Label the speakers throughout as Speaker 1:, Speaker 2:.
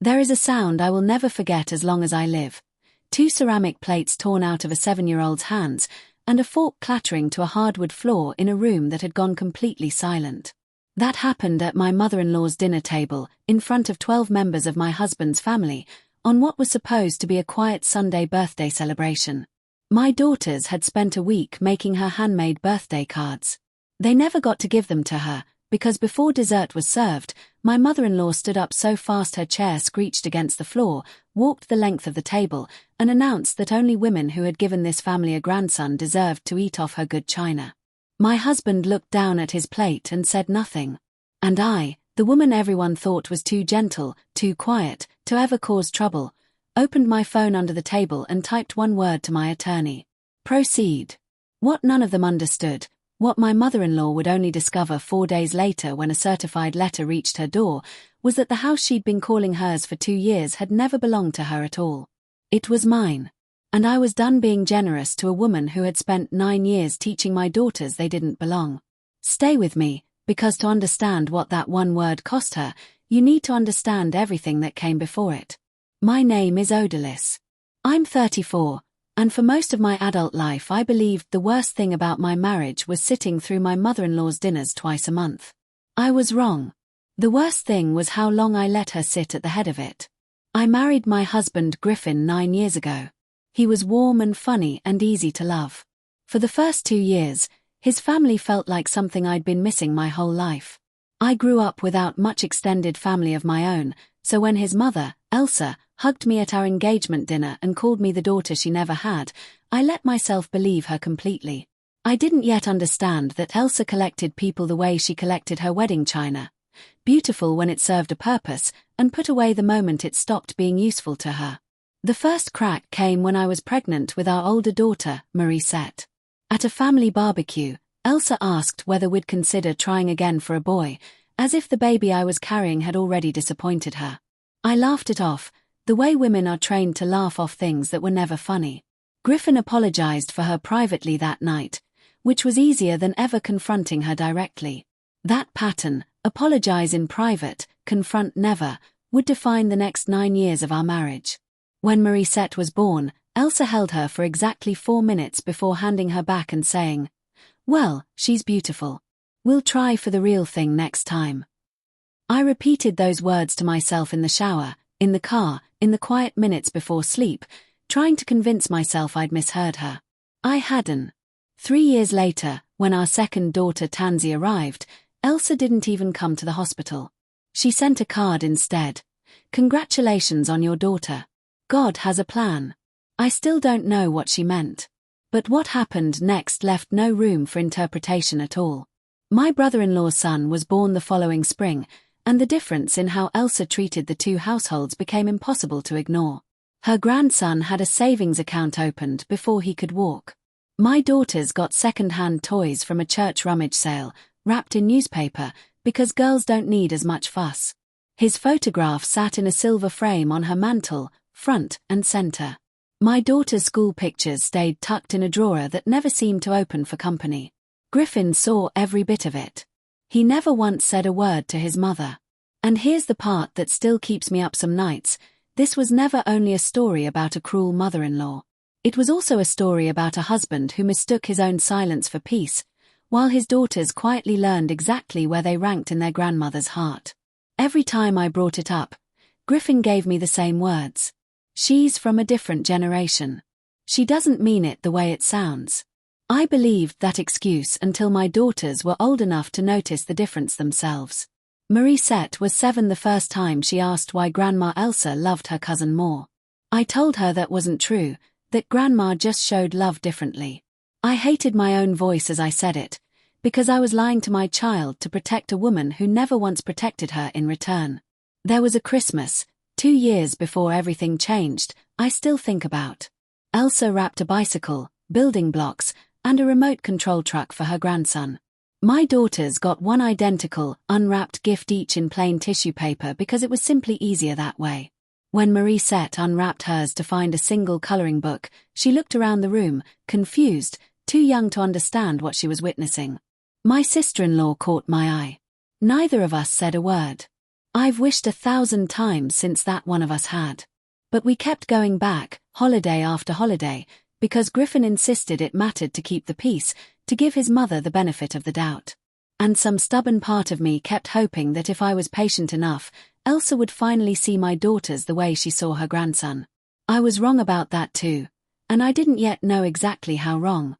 Speaker 1: There is a sound I will never forget as long as I live. 2 ceramic plates torn out of a 7-year-old's hands, and a fork clattering to a hardwood floor in a room that had gone completely silent. That happened at my mother-in-law's dinner table, in front of 12 members of my husband's family, on what was supposed to be a quiet Sunday birthday celebration. My daughters had spent a week making her handmade birthday cards. They never got to give them to her, because before dessert was served, my mother-in-law stood up so fast her chair screeched against the floor, walked the length of the table, and announced that only women who had given this family a grandson deserved to eat off her good china. My husband looked down at his plate and said nothing. And I, the woman everyone thought was too gentle, too quiet, to ever cause trouble, opened my phone under the table and typed one word to my attorney. Proceed. What none of them understood, what my mother-in-law would only discover 4 days later when a certified letter reached her door, was that the house she'd been calling hers for 2 years had never belonged to her at all. It was mine. And I was done being generous to a woman who had spent 9 years teaching my daughters they didn't belong. Stay with me, because to understand what that one word cost her, you need to understand everything that came before it. My name is Odalis. I'm 34, and for most of my adult life I believed the worst thing about my marriage was sitting through my mother-in-law's dinners twice a month. I was wrong. The worst thing was how long I let her sit at the head of it. I married my husband Griffin 9 years ago. He was warm and funny and easy to love. For the first 2 years, his family felt like something I'd been missing my whole life. I grew up without much extended family of my own, so when his mother, Elsa, hugged me at our engagement dinner and called me the daughter she never had, I let myself believe her completely. I didn't yet understand that Elsa collected people the way she collected her wedding china. Beautiful when it served a purpose, and put away the moment it stopped being useful to her. The first crack came when I was pregnant with our older daughter, Marie-Sette. At a family barbecue, Elsa asked whether we'd consider trying again for a boy, as if the baby I was carrying had already disappointed her. I laughed it off, the way women are trained to laugh off things that were never funny. Griffin apologized for her privately that night, which was easier than ever confronting her directly. That pattern, apologize in private, confront never, would define the next 9 years of our marriage. When Marie-Sette was born, Elsa held her for exactly 4 minutes before handing her back and saying, "Well, she's beautiful. We'll try for the real thing next time." I repeated those words to myself in the shower, in the car, in the quiet minutes before sleep, trying to convince myself I'd misheard her. I hadn't. 3 years later, when our second daughter Tansy arrived, Elsa didn't even come to the hospital. She sent a card instead. "Congratulations on your daughter. God has a plan." I still don't know what she meant. But what happened next left no room for interpretation at all. My brother-in-law's son was born the following spring, and the difference in how Elsa treated the 2 households became impossible to ignore. Her grandson had a savings account opened before he could walk. My daughters got second-hand toys from a church rummage sale, wrapped in newspaper, because girls don't need as much fuss. His photograph sat in a silver frame on her mantel, front and center. My daughter's school pictures stayed tucked in a drawer that never seemed to open for company. Griffin saw every bit of it. He never once said a word to his mother. And here's the part that still keeps me up some nights: this was never only a story about a cruel mother-in-law. It was also a story about a husband who mistook his own silence for peace, while his daughters quietly learned exactly where they ranked in their grandmother's heart. Every time I brought it up, Griffin gave me the same words. "She's from a different generation. She doesn't mean it the way it sounds." I believed that excuse until my daughters were old enough to notice the difference themselves. Marie-Sette was 7 the first time she asked why Grandma Elsa loved her cousin more. I told her that wasn't true, that Grandma just showed love differently. I hated my own voice as I said it, because I was lying to my child to protect a woman who never once protected her in return. There was a Christmas, 2 years before everything changed, I still think about. Elsa wrapped a bicycle, building blocks, and a remote control truck for her grandson. My daughters got one identical, unwrapped gift each in plain tissue paper because it was simply easier that way. When Marie-Sette unwrapped hers to find a single coloring book, she looked around the room, confused, too young to understand what she was witnessing. My sister-in-law caught my eye. Neither of us said a word. I've wished 1,000 times since that one of us had. But we kept going back, holiday after holiday, because Griffin insisted it mattered to keep the peace, to give his mother the benefit of the doubt. And some stubborn part of me kept hoping that if I was patient enough, Elsa would finally see my daughters the way she saw her grandson. I was wrong about that too, and I didn't yet know exactly how wrong.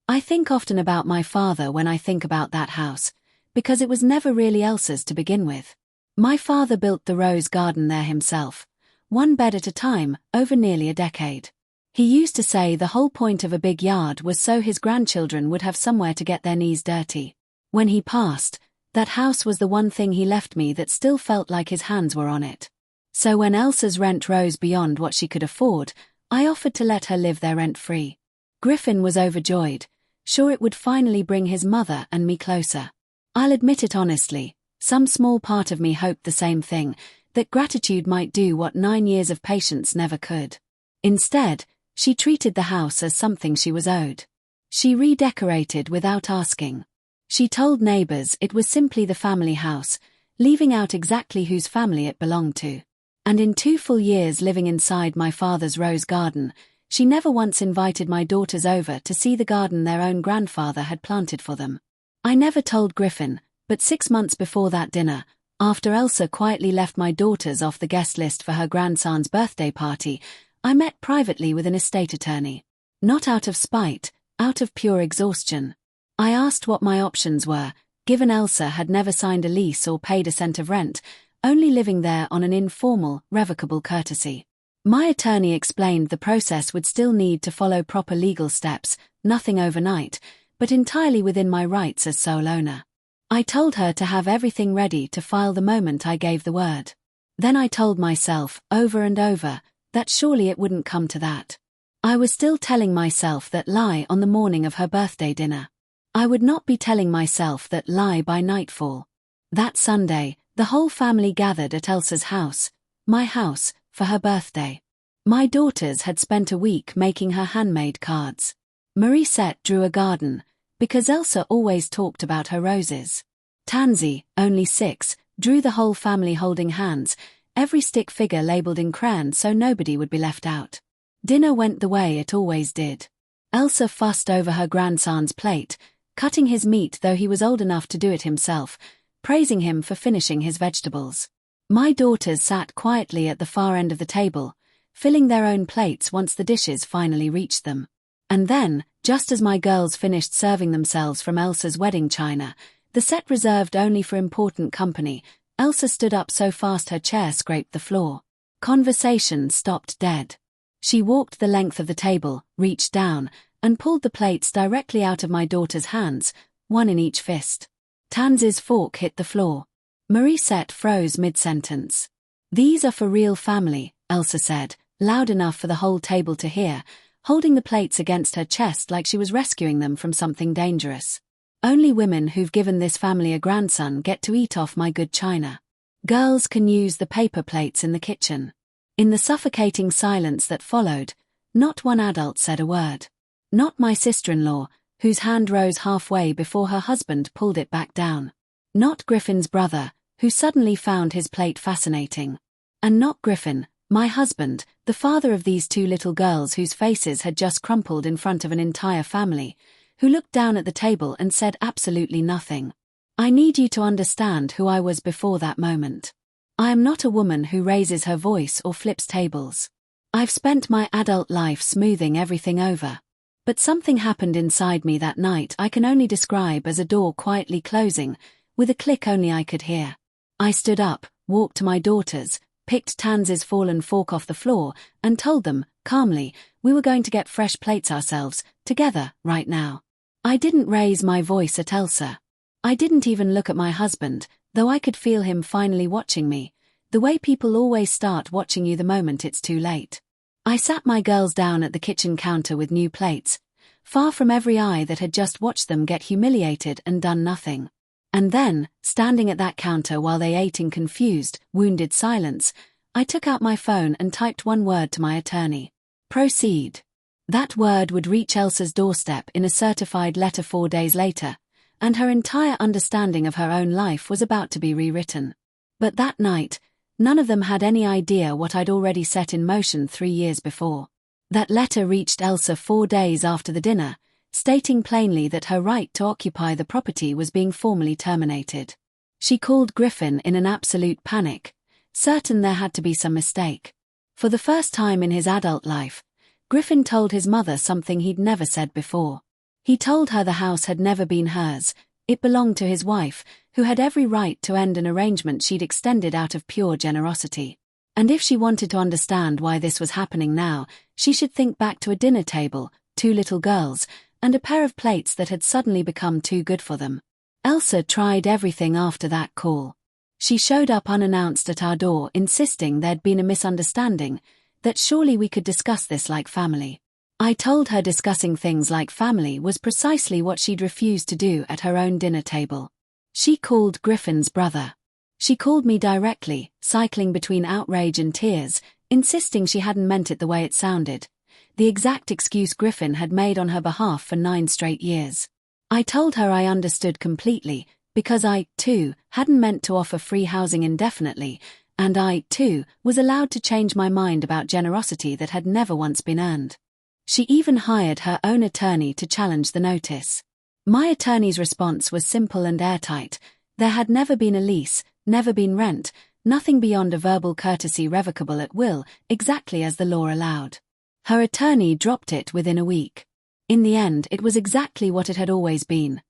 Speaker 1: I think often about my father when I think about that house, because it was never really Elsa's to begin with. My father built the rose garden there himself, one bed at a time, over nearly a decade. He used to say the whole point of a big yard was so his grandchildren would have somewhere to get their knees dirty. When he passed, that house was the one thing he left me that still felt like his hands were on it. So when Elsa's rent rose beyond what she could afford, I offered to let her live there rent-free. Griffin was overjoyed, sure it would finally bring his mother and me closer. I'll admit it honestly, some small part of me hoped the same thing, that gratitude might do what 9 years of patience never could. Instead, she treated the house as something she was owed. She redecorated without asking. She told neighbors it was simply the family house, leaving out exactly whose family it belonged to. And in 2 full years living inside my father's rose garden, she never once invited my daughters over to see the garden their own grandfather had planted for them. I never told Griffin, but 6 months before that dinner, after Elsa quietly left my daughters off the guest list for her grandson's birthday party, I met privately with an estate attorney. Not out of spite, out of pure exhaustion. I asked what my options were, given Elsa had never signed a lease or paid a cent of rent, only living there on an informal, revocable courtesy. My attorney explained the process would still need to follow proper legal steps, nothing overnight, but entirely within my rights as sole owner. I told her to have everything ready to file the moment I gave the word. Then I told myself, over and over, that surely it wouldn't come to that. I was still telling myself that lie on the morning of her birthday dinner. I would not be telling myself that lie by nightfall. That Sunday, the whole family gathered at Elsa's house, my house, for her birthday. My daughters had spent a week making her handmade cards. Marisette drew a garden, because Elsa always talked about her roses. Tansy, only 6, drew the whole family holding hands, every stick figure labeled in crayon so nobody would be left out. Dinner went the way it always did. Elsa fussed over her grandson's plate, cutting his meat though he was old enough to do it himself, praising him for finishing his vegetables. My daughters sat quietly at the far end of the table, filling their own plates once the dishes finally reached them. And then, just as my girls finished serving themselves from Elsa's wedding china, the set reserved only for important company, Elsa stood up so fast her chair scraped the floor. Conversation stopped dead. She walked the length of the table, reached down, and pulled the plates directly out of my daughter's hands, one in each fist. Tansy's fork hit the floor. Marisette froze mid-sentence. "These are for real family," Elsa said, loud enough for the whole table to hear, holding the plates against her chest like she was rescuing them from something dangerous. "Only women who've given this family a grandson get to eat off my good china. Girls can use the paper plates in the kitchen." In the suffocating silence that followed, not one adult said a word. Not my sister-in-law, whose hand rose halfway before her husband pulled it back down. Not Griffin's brother, who suddenly found his plate fascinating. And not Griffin, my husband, the father of these 2 little girls whose faces had just crumpled in front of an entire family, who looked down at the table and said absolutely nothing. I need you to understand who I was before that moment. I am not a woman who raises her voice or flips tables. I've spent my adult life smoothing everything over. But something happened inside me that night I can only describe as a door quietly closing, with a click only I could hear. I stood up, walked to my daughters, picked Tansy's fallen fork off the floor, and told them, calmly, we were going to get fresh plates ourselves, together, right now. I didn't raise my voice at Elsa. I didn't even look at my husband, though I could feel him finally watching me, the way people always start watching you the moment it's too late. I sat my girls down at the kitchen counter with new plates, far from every eye that had just watched them get humiliated and done nothing. And then, standing at that counter while they ate in confused, wounded silence, I took out my phone and typed one word to my attorney. Proceed. That word would reach Elsa's doorstep in a certified letter 4 days later, and her entire understanding of her own life was about to be rewritten. But that night, none of them had any idea what I'd already set in motion 3 years before. That letter reached Elsa 4 days after the dinner, stating plainly that her right to occupy the property was being formally terminated. She called Griffin in an absolute panic, certain there had to be some mistake. For the first time in his adult life, Griffin told his mother something he'd never said before. He told her the house had never been hers, it belonged to his wife, who had every right to end an arrangement she'd extended out of pure generosity. And if she wanted to understand why this was happening now, she should think back to a dinner table, 2 little girls, and a pair of plates that had suddenly become too good for them. Elsa tried everything after that call. She showed up unannounced at our door, insisting there'd been a misunderstanding, that surely we could discuss this like family. I told her discussing things like family was precisely what she'd refused to do at her own dinner table. She called Griffin's brother. She called me directly, cycling between outrage and tears, insisting she hadn't meant it the way it sounded, the exact excuse Griffin had made on her behalf for 9 straight years. I told her I understood completely, because I, too, hadn't meant to offer free housing indefinitely, and I, too, was allowed to change my mind about generosity that had never once been earned. She even hired her own attorney to challenge the notice. My attorney's response was simple and airtight. There had never been a lease, never been rent, nothing beyond a verbal courtesy revocable at will, exactly as the law allowed. Her attorney dropped it within a week. In the end, it was exactly what it had always been.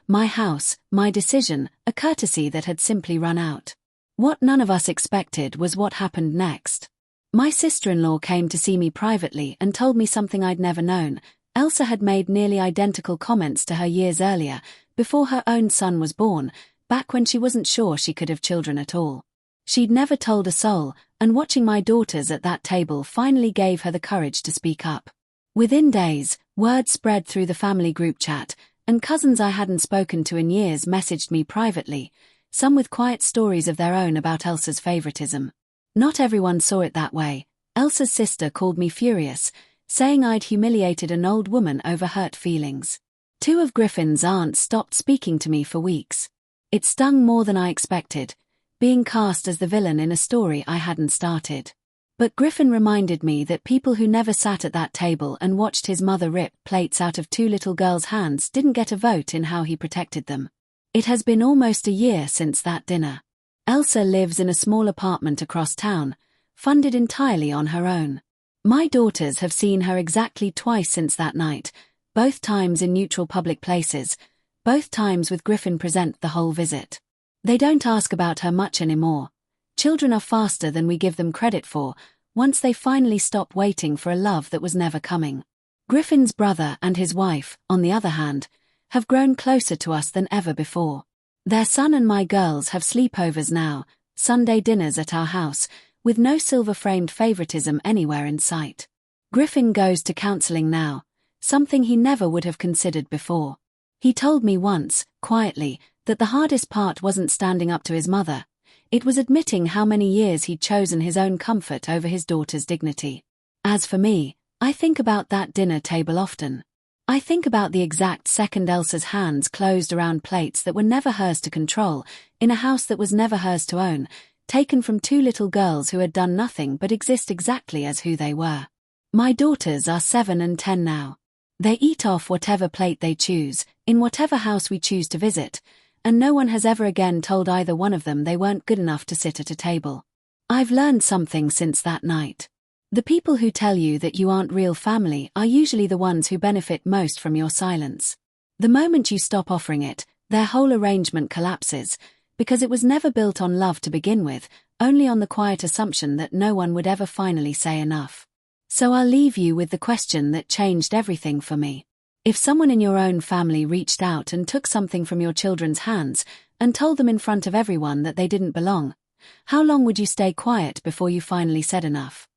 Speaker 1: My house, my decision, a courtesy that had simply run out. What none of us expected was what happened next. My sister-in-law came to see me privately and told me something I'd never known. Elsa had made nearly identical comments to her years earlier, before her own son was born, back when she wasn't sure she could have children at all. She'd never told a soul, and watching my daughters at that table finally gave her the courage to speak up. Within days, word spread through the family group chat, and cousins I hadn't spoken to in years messaged me privately, some with quiet stories of their own about Elsa's favoritism. Not everyone saw it that way. Elsa's sister called me furious, saying I'd humiliated an old woman over hurt feelings. 2 of Griffin's aunts stopped speaking to me for weeks. It stung more than I expected, being cast as the villain in a story I hadn't started. But Griffin reminded me that people who never sat at that table and watched his mother rip plates out of 2 little girls' hands didn't get a vote in how he protected them. It has been almost a year since that dinner. Elsa lives in a small apartment across town, funded entirely on her own. My daughters have seen her exactly twice since that night, both times in neutral public places, both times with Griffin present the whole visit. They don't ask about her much anymore. Children are faster than we give them credit for, once they finally stop waiting for a love that was never coming. Griffin's brother and his wife, on the other hand, have grown closer to us than ever before. Their son and my girls have sleepovers now, Sunday dinners at our house, with no silver-framed favoritism anywhere in sight. Griffin goes to counseling now, something he never would have considered before. He told me once, quietly, that the hardest part wasn't standing up to his mother. It was admitting how many years he'd chosen his own comfort over his daughter's dignity. As for me, I think about that dinner table often. I think about the exact second Elsa's hands closed around plates that were never hers to control, in a house that was never hers to own, taken from 2 little girls who had done nothing but exist exactly as who they were. My daughters are 7 and 10 now. They eat off whatever plate they choose, in whatever house we choose to visit, and no one has ever again told either one of them they weren't good enough to sit at a table. I've learned something since that night. The people who tell you that you aren't real family are usually the ones who benefit most from your silence. The moment you stop offering it, their whole arrangement collapses, because it was never built on love to begin with, only on the quiet assumption that no one would ever finally say enough. So I'll leave you with the question that changed everything for me. If someone in your own family reached out and took something from your children's hands and told them in front of everyone that they didn't belong, how long would you stay quiet before you finally said enough?